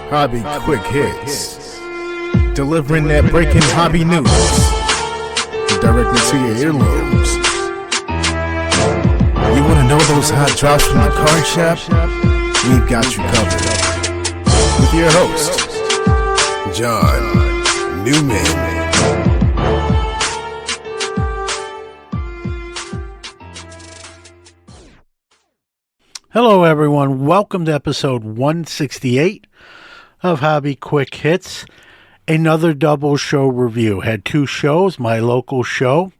Hobby Quick Hits. Delivering that breaking hobby news directly to your earlobes. You want to know those hot drops from the card shop? We've got you covered. With your host, John Newman. Hello everyone, welcome to episode 168 of Hobby Quick Hits, another double show review. Had two shows, my local show,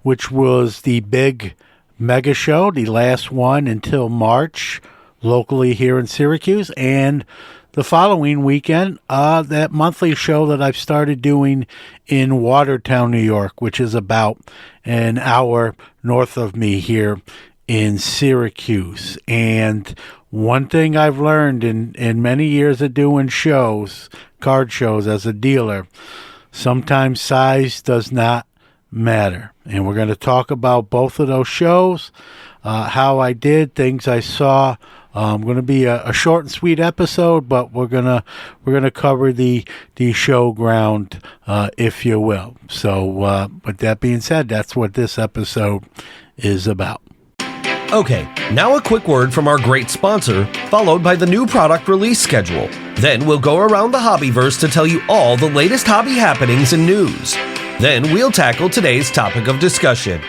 which was the big Megashow, the last one until March, locally here in Syracuse, and the following weekend, that monthly show that I've started doing in Watertown, New York, which is about an hour north of me here in Syracuse. And one thing I've learned in many years of doing shows, card shows as a dealer, sometimes size does not matter. And we're going to talk about both of those shows, how I did, things I saw. Going to be a short and sweet episode, but we're gonna cover the show ground, if you will. So, with that being said, that's what this episode is about. Okay, now a quick word from our great sponsor, followed by the new product release schedule. Then we'll go around the Hobbyverse to tell you all the latest hobby happenings and news. Then we'll tackle today's topic of discussion.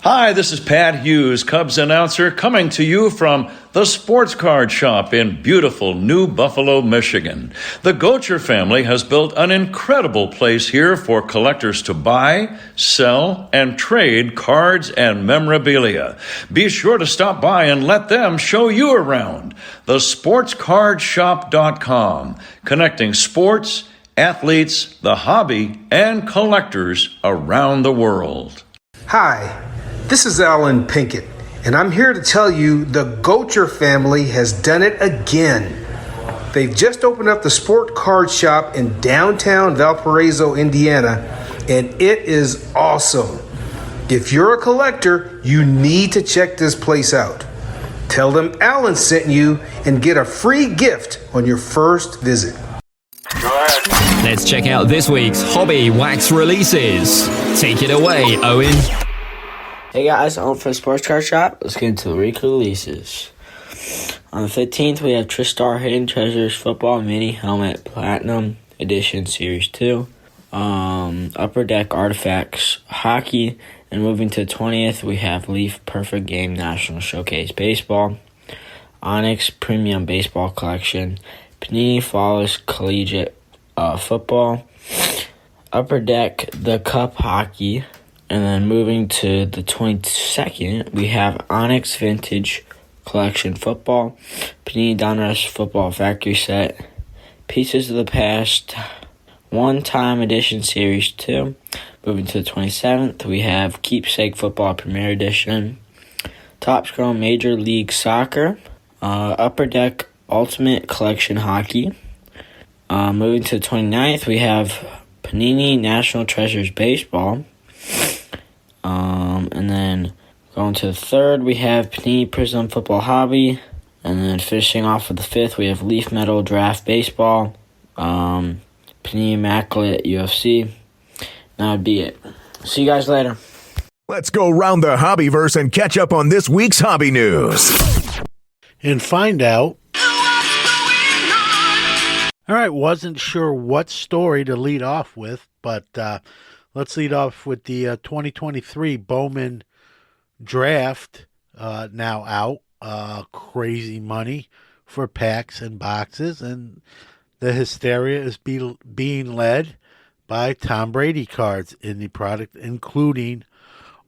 Hi, this is Pat Hughes, Cubs announcer, coming to you from the Sports Card Shop in beautiful New Buffalo, Michigan. The Gocher family has built an incredible place here for collectors to buy, sell, and trade cards and memorabilia. Be sure to stop by and let them show you around. TheSportsCardShop.com, connecting sports, athletes, the hobby, and collectors around the world. Hi. This is Alan Pinkett, and I'm here to tell you the Gocher family has done it again. They've just opened up the Sport Card Shop in downtown Valparaiso, Indiana, and it is awesome. If you're a collector, you need to check this place out. Tell them Alan sent you and get a free gift on your first visit. Let's check out this week's Hobby Wax releases. Take it away, Owen. Hey guys, I'm from Sports Card Shop. Let's get into the week releases. On the 15th, we have Tristar Hidden Treasures Football Mini Helmet Platinum Edition Series 2. Upper Deck Artifacts Hockey. And moving to the 20th, we have Leaf Perfect Game National Showcase Baseball. Onyx Premium Baseball Collection. Panini Flawless Collegiate Football. Upper Deck The Cup Hockey. And then moving to the 22nd, we have Onyx Vintage Collection Football, Panini Donruss Football Factory Set, Pieces of the Past, One Time Edition Series 2. Moving to the 27th, we have Keepsake Football Premier Edition, Top Scroll Major League Soccer, Upper Deck Ultimate Collection Hockey. Moving to the 29th, we have Panini National Treasures Baseball. And then going to the 3rd, we have Panini Prism Football Hobby. And then finishing off with the 5th, we have Leaf Metal Draft Baseball, Panini Immaculate UFC. That would be it. See you guys later. Let's go round the Hobbyverse and catch up on this week's hobby news. And find out. All right, wasn't sure what story to lead off with, but let's lead off with the 2023 Bowman Draft, now out. Crazy money for packs and boxes, and the hysteria is being led by Tom Brady cards in the product, including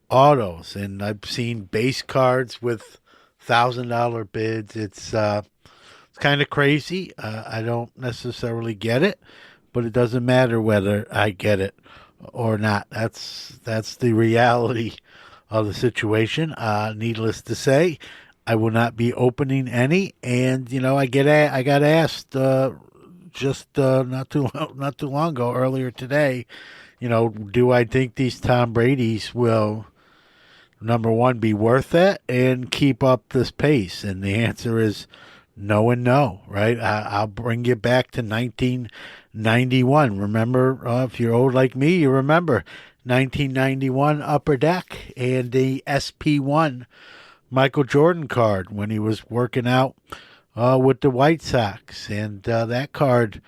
autos. And I've seen base cards with $1,000 bids. It's kind of crazy. I don't necessarily get it, but it doesn't matter whether I get it or not. That's the reality of the situation. Needless to say, I will not be opening any. And I got asked just not too long ago, earlier today. Do I think these Tom Brady's will, number one, be worth it and keep up this pace? And the answer is no and no, right? I'll bring you back to 1991. Remember, if you're old like me, you remember 1991 Upper Deck and the SP1 Michael Jordan card when he was working out with the White Sox. And that card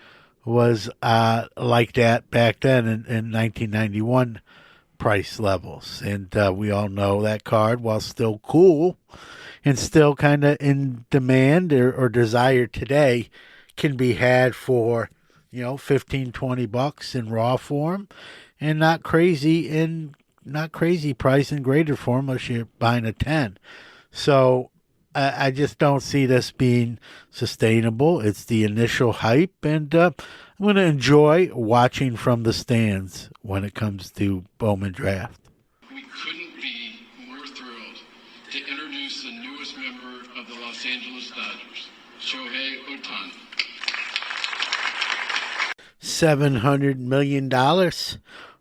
was like that back then in 1991 price levels. And we all know that card, while still cool and still kind of in demand or desired today, can be had for, $15-20 in raw form, and not crazy price in graded form unless you're buying a 10. So I just don't see this being sustainable. It's the initial hype, and I'm going to enjoy watching from the stands when it comes to Bowman Draft. We couldn't be more thrilled to introduce the newest member of the Los Angeles Dodgers, Shohei Ohtani. $700 million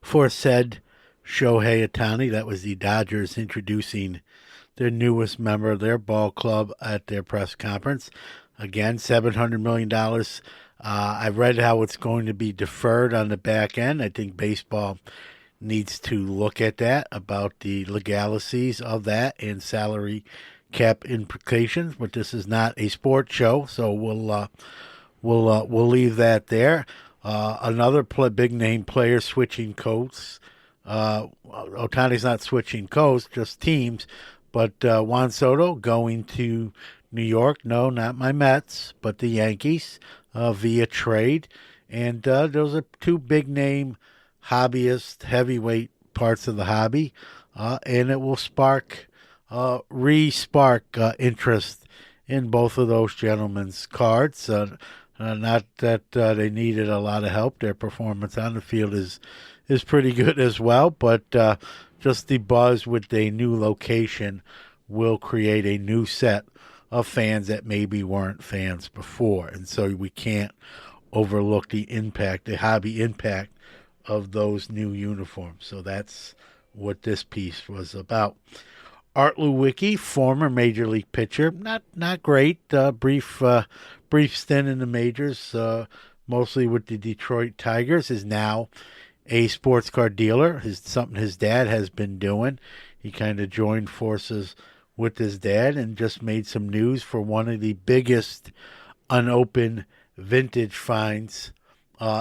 for said Shohei Ohtani. That was the Dodgers introducing their newest member of their ball club at their press conference. Again, $700 million. I read how it's going to be deferred on the back end. I think baseball needs to look at that, about the legalities of that and salary cap implications. But this is not a sports show, so we'll leave that there. Another big name player switching coats. Ohtani's not switching coats, just teams. But Juan Soto going to New York. No, not my Mets, but the Yankees via trade. And those are two big name hobbyist, heavyweight parts of the hobby. And it will re-spark interest in both of those gentlemen's cards. Not that they needed a lot of help. Their performance on the field is pretty good as well, but just the buzz with a new location will create a new set of fans that maybe weren't fans before. And so we can't overlook the hobby impact of those new uniforms. So that's what this piece was about. Art Lewicki, former Major League pitcher, not great, brief stint in the majors, mostly with the Detroit Tigers, is now a sports car dealer. Something his dad has been doing. He kind of joined forces with his dad and just made some news for one of the biggest unopened vintage finds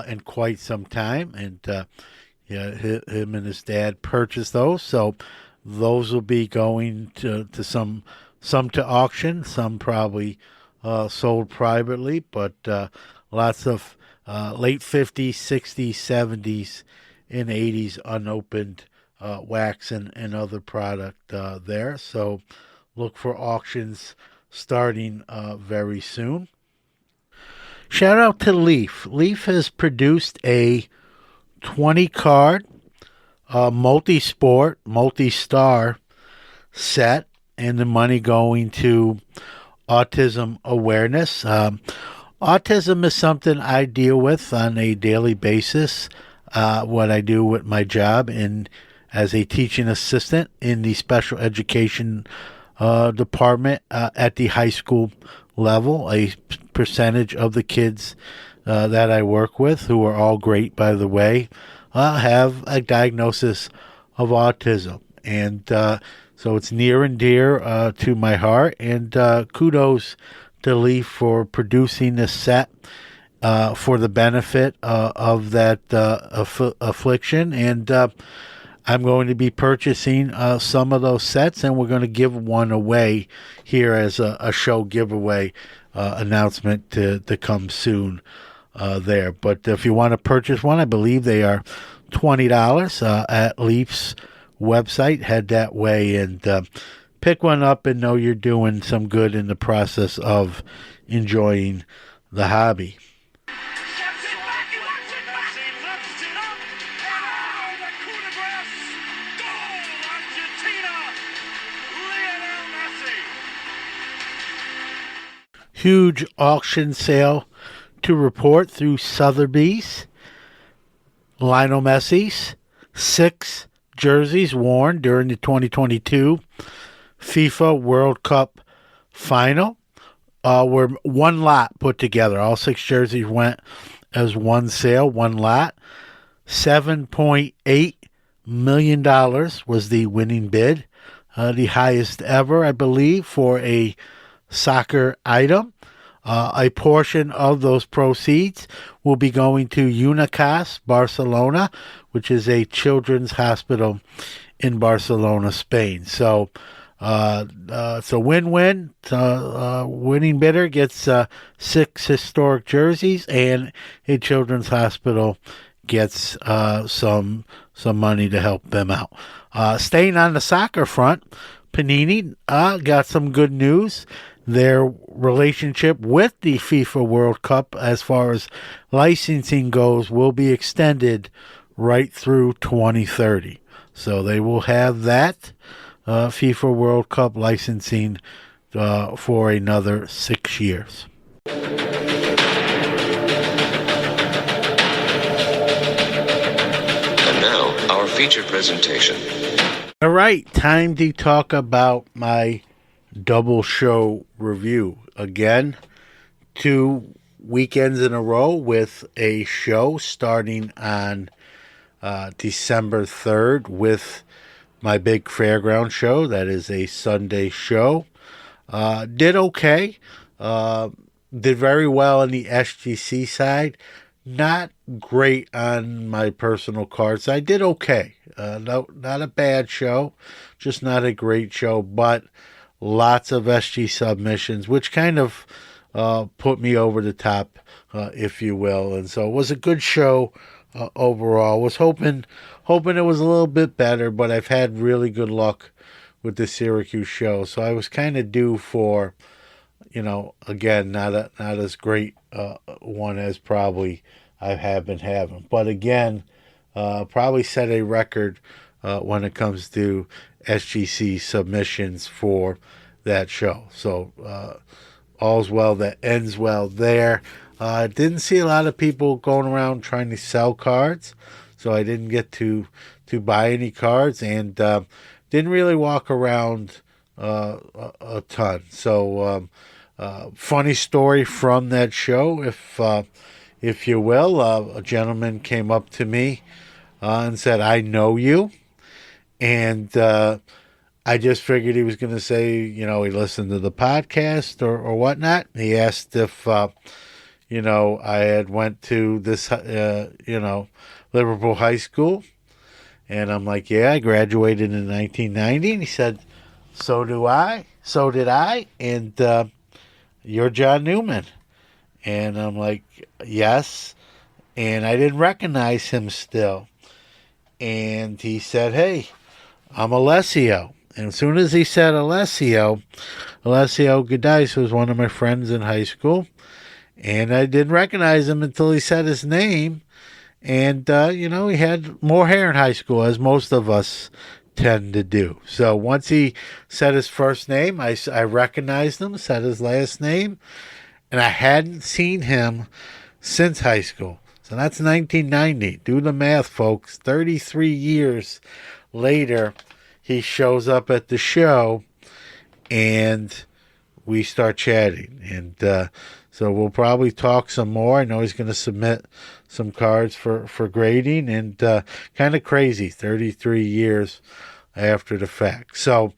in quite some time. And him and his dad purchased those. So those will be going to some to auction, some probably sold privately, but lots of late 50s, 60s, 70s, and 80s unopened wax and other product there. So look for auctions starting very soon. Shout out to Leaf. Leaf has produced a 20-card multi-sport, multi-star set, and the money going to autism awareness. Autism is something I deal with on a daily basis. What I do with my job as a teaching assistant in the special education department at the high school level. A percentage of the kids that I work with, who are all great, by the way, have a diagnosis of autism. And so it's near and dear to my heart. And kudos to Leaf for producing this set for the benefit of that affliction. And I'm going to be purchasing some of those sets, and we're going to give one away here as a show giveaway announcement to come soon there. But if you want to purchase one, I believe they are $20 at Leaf's website. Head that way and pick one up and know you're doing some good in the process of enjoying the hobby. Huge auction sale to report through Sotheby's. Lionel Messi's 6 jerseys worn during the 2022 FIFA World Cup final. were one lot put together. All 6 jerseys went as one sale, one lot. $7.8 million was the winning bid, the highest ever, I believe, for a soccer item. A portion of those proceeds will be going to Unicas, Barcelona, which is a children's hospital in Barcelona, Spain. So it's a win-win. Winning bidder gets 6 historic jerseys, and a children's hospital gets some money to help them out. Staying on the soccer front, Panini got some good news. Their relationship with the FIFA World Cup, as far as licensing goes, will be extended right through 2030. So they will have that FIFA World Cup licensing for another 6 years. And now, our feature presentation. All right, time to talk about my double show review. Again, 2 weekends in a row with a show starting on December 3rd with my big fairground show. That is a Sunday show. Did okay. Did very well on the SGC side. Not great on my personal card side. Did okay. No, not a bad show. Just not a great show, but lots of SG submissions, which kind of put me over the top, if you will. And so it was a good show overall. Was hoping it was a little bit better, but I've had really good luck with the Syracuse show. So I was kind of due for, again, not as great one as probably I have been having. But again, probably set a record when it comes to SGC submissions for that show. So all's well that ends well there. Didn't see a lot of people going around trying to sell cards, so I didn't get to buy any cards, and didn't really walk around a ton. So funny story from that show, if you will. A gentleman came up to me and said, "I know you," and I just figured he was going to say, he listened to the podcast or whatnot. He asked if, I had went to this, Liverpool High School. And I'm like, yeah, I graduated in 1990. And he said, so do I. So did I. And you're John Newman. And I'm like, yes. And I didn't recognize him still. And he said, hey, I'm Alessio. And as soon as he said Alessio Gadice was one of my friends in high school. And I didn't recognize him until he said his name. And, he had more hair in high school, as most of us tend to do. So once he said his first name, I recognized him, said his last name. And I hadn't seen him since high school. So that's 1990. Do the math, folks. 33 years later, he shows up at the show, and we start chatting. And so we'll probably talk some more. I know he's going to submit some cards for grading, and kind of crazy, 33 years after the fact. So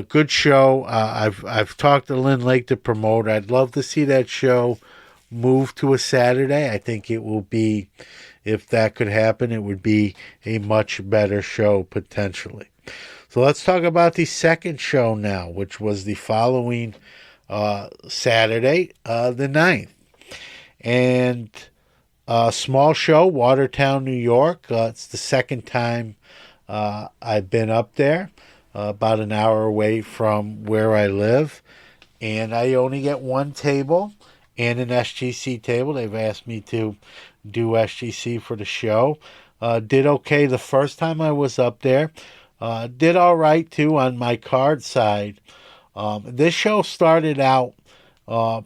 good show. I've talked to Lynn Lake, the promoter. I'd love to see that show move to a Saturday. I think it will be, if that could happen, it would be a much better show potentially. So let's talk about the second show now, which was the following Saturday, the 9th. And a small show, Watertown, New York. It's the second time I've been up there, about an hour away from where I live. And I only get one table and an SGC table. They've asked me to do SGC for the show. Did okay the first time I was up there. Did all right, too, on my card side. This show started out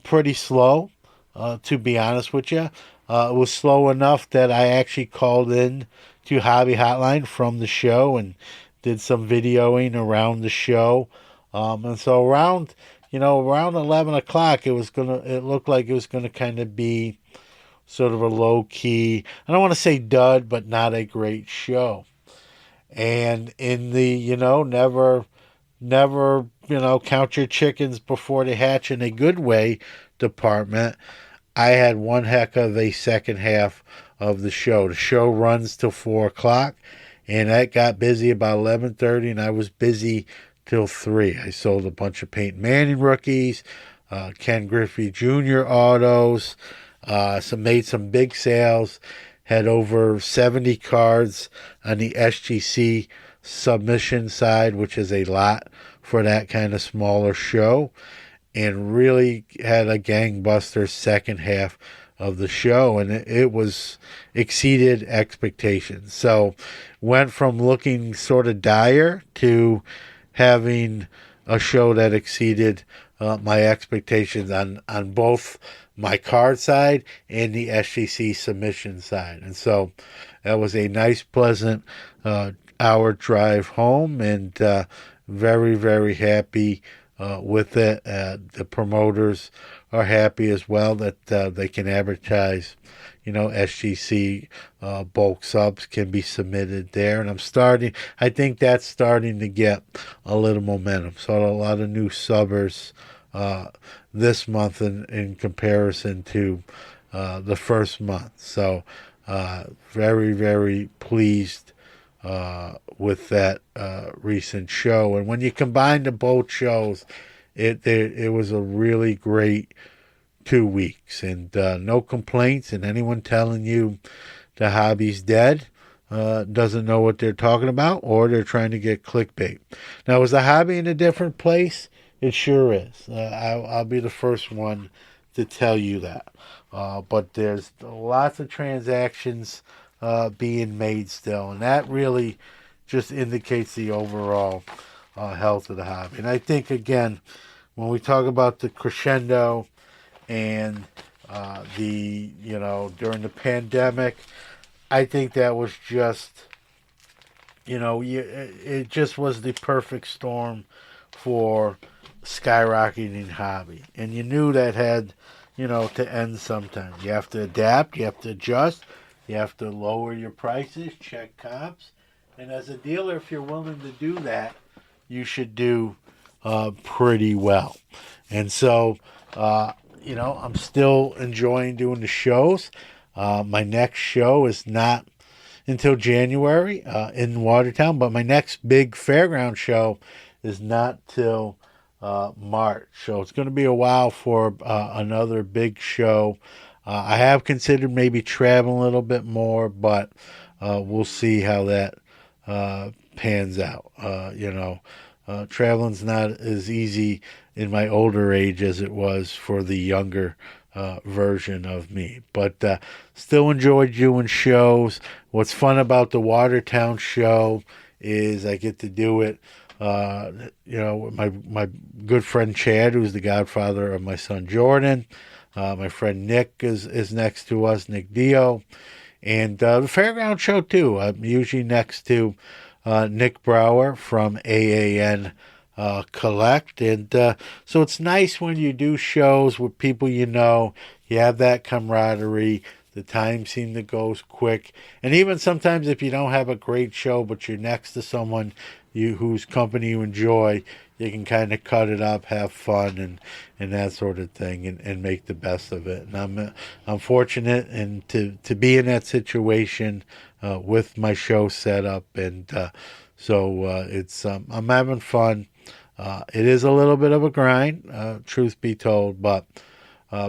pretty slow, to be honest with you. It was slow enough that I actually called in to Hobby Hotline from the show and did some videoing around the show. And so around around 11 o'clock, it looked like it was gonna kind of be sort of a low key. I don't want to say dud, but not a great show. And in the never count your chickens before they hatch in a good way department, I had one heck of a second half of the show. The show runs till 4 o'clock, and that got busy about 11:30, and I was busy till 3. I sold a bunch of Peyton Manning rookies, Ken Griffey Jr. autos, made some big sales, had over 70 cards on the SGC submission side, which is a lot for that kind of smaller show, and really had a gangbuster second half of the show, and it was exceeded expectations. So went from looking sort of dire to having a show that exceeded my expectations on both my card side and the SGC submission side. And so that was a nice, pleasant hour drive home, and very, very happy with it. The promoters are happy as well that they can advertise. SGC bulk subs can be submitted there, and I think that's starting to get a little momentum. So a lot of new subbers this month in comparison to the first month. So very, very pleased with that recent show. And when you combine the both shows, it was a really great 2 weeks, and no complaints. And anyone telling you the hobby's dead doesn't know what they're talking about, or they're trying to get clickbait. Now, is the hobby in a different place? It sure is. I'll be the first one to tell you that. But there's lots of transactions being made still, and that really just indicates the overall health of the hobby. And I think, again, when we talk about the crescendo and during the pandemic, I think that was just, it just was the perfect storm for skyrocketing hobby. And you knew that had, to end sometime. You have to adapt, you have to adjust, you have to lower your prices, check comps. And as a dealer, if you're willing to do that, you should do pretty well. And so, I'm still enjoying doing the shows. My next show is not until January in Watertown, but my next big fairground show is not till March. So it's going to be a while for another big show. I have considered maybe traveling a little bit more, but we'll see how that pans out. Traveling's not as easy in my older age as it was for the younger version of me, but still enjoy doing shows. What's fun about the Watertown show is I get to do it. My good friend Chad, who's the godfather of my son Jordan. My friend Nick is next to us, Nick Dio, and the fairground show too. I'm usually next to Nick Brower from AAN Collect, and so it's nice when you do shows with people you have that camaraderie. The time seems to go quick, and even sometimes if you don't have a great show, but you're next to someone whose company you enjoy, you can kind of cut it up, have fun, and that sort of thing, and make the best of it. And I'm fortunate and to be in that situation with my show set up, and so it's I'm having fun. It is a little bit of a grind, truth be told, but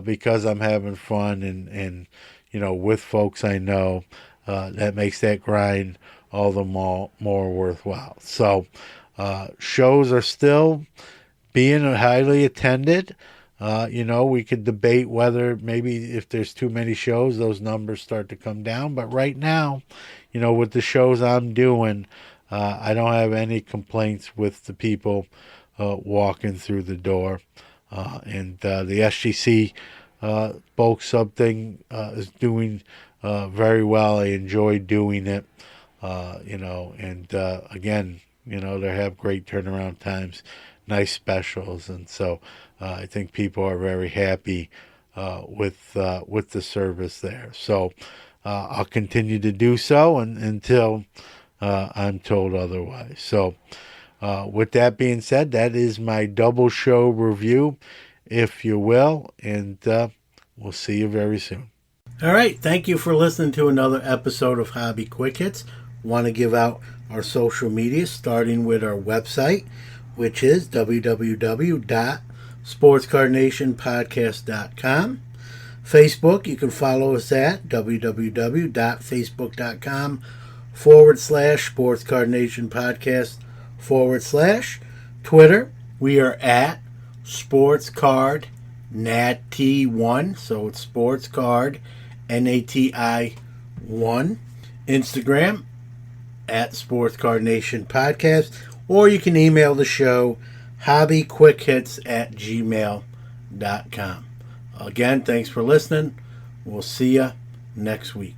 because I'm having fun and with folks I know, that makes that grind all the more worthwhile. So shows are still being highly attended. We could debate whether maybe if there's too many shows, those numbers start to come down. But right now, with the shows I'm doing, I don't have any complaints with the people walking through the door. And the SGC bulk sub thing is doing very well. I enjoy doing it, and again, they have great turnaround times, nice specials, and so I think people are very happy with the service there. So I'll continue to do so until I'm told otherwise. So with that being said, that is my double show review, if you will, and we'll see you very soon. All right, thank you for listening to another episode of Hobby Quick Hits. Want to give out our social media, starting with our website, which is www.sportscardnationpodcast.com. Facebook, you can follow us at www.facebook.com/SportsCardNationPodcast/. Twitter, we are at SportsCardNati1, so it's SportsCard NATI1. Instagram at SportsCardNationPodcast, or you can email the show hobbyquickhits@gmail.com. Again, thanks for listening. We'll see you next week.